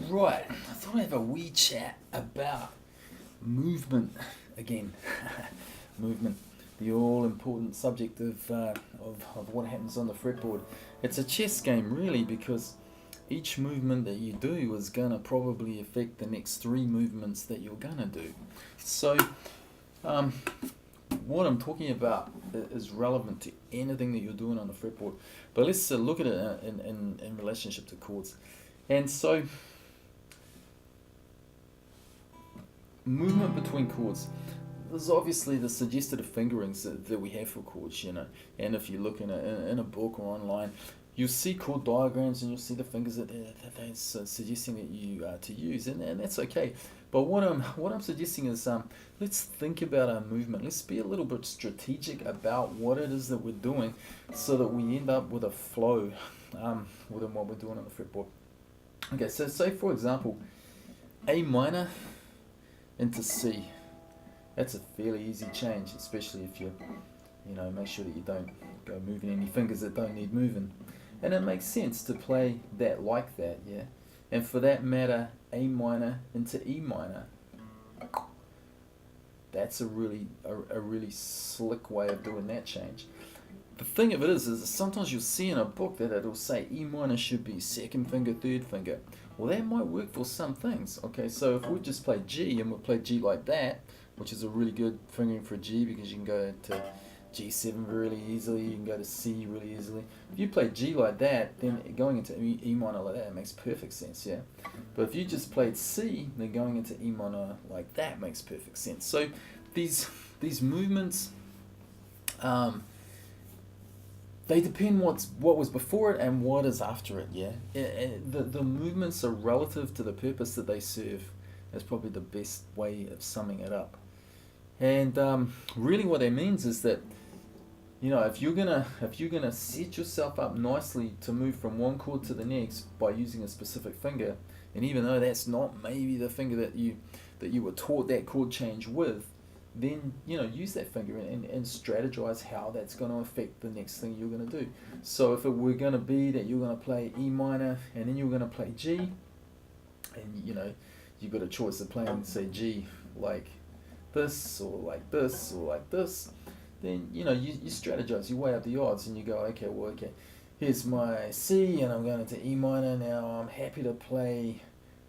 Right, I thought I'd have a wee chat about movement again. Movement, the all important subject of what happens on the fretboard. It's a chess game, really, because each movement that you do is going to probably affect the next three movements that you're going to do. So, um, what I'm talking about is relevant to anything that you're doing on the fretboard. But let's look at it in relationship to chords. And so, movement between chords. There's obviously the suggested fingerings that we have for chords, and if you look in a book or online, you'll see chord diagrams and you'll see the fingers that they're suggesting that you to use, and that's okay. But what I'm suggesting is let's think about our movement. Let's be a little bit strategic about what it is that we're doing, so that we end up with a flow within what we're doing on the fretboard. Okay, so say for example, A minor into C. That's a fairly easy change, especially if make sure that you don't go moving any fingers that don't need moving. And it makes sense to play that like that, yeah. And for that matter, A minor into E minor. That's a really slick way of doing that change. The thing of it is sometimes you'll see in a book that it'll say E minor should be second finger, third finger. Well, that might work for some things. Okay, so if we just play G and we play G like that, which is a really good fingering for G because you can go to G7 really easily, you can go to C really easily. If you play G like that, then going into E minor like that makes perfect sense, yeah. But if you just played C, then going into E minor like that makes perfect sense. So these movements, they depend what was before it and what is after it, yeah. The movements are relative to the purpose that they serve. That's probably the best way of summing it up. And really, what that means is that if you're gonna set yourself up nicely to move from one chord to the next by using a specific finger, and even though that's not maybe the finger that you were taught that chord change with, then use that finger and strategize how that's going to affect the next thing you're going to do. So if it were going to be that you're going to play E minor and then you're going to play G, and you've got a choice of playing, say, G like this or like this or like this, then you strategize, you weigh up the odds, and you go, okay, here's my C and I'm going into E minor. Now I'm happy to play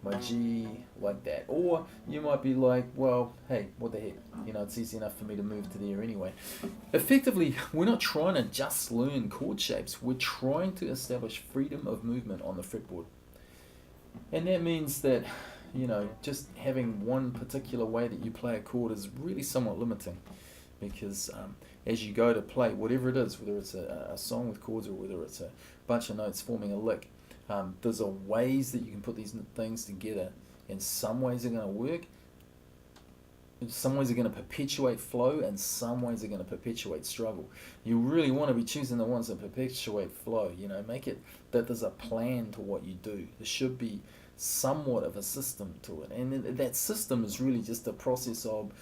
my G like that. Or you might be like, well, hey, what the heck, it's easy enough for me to move to there anyway. Effectively, we're not trying to just learn chord shapes, we're trying to establish freedom of movement on the fretboard. And that means that just having one particular way that you play a chord is really somewhat limiting, because as you go to play whatever it is, whether it's a song with chords or whether it's a bunch of notes forming a lick, there's ways that you can put these things together, and some ways are going to work, some ways are going to perpetuate flow, and some ways are going to perpetuate struggle. You really want to be choosing the ones that perpetuate flow. Make it that there's a plan to what you do. There should be somewhat of a system to it, and that system is really just a process of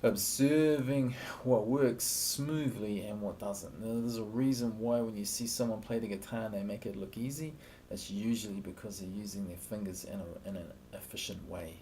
observing what works smoothly and what doesn't. Now, there's a reason why when you see someone play the guitar and they make it look easy, it's usually because they're using their fingers in an efficient way.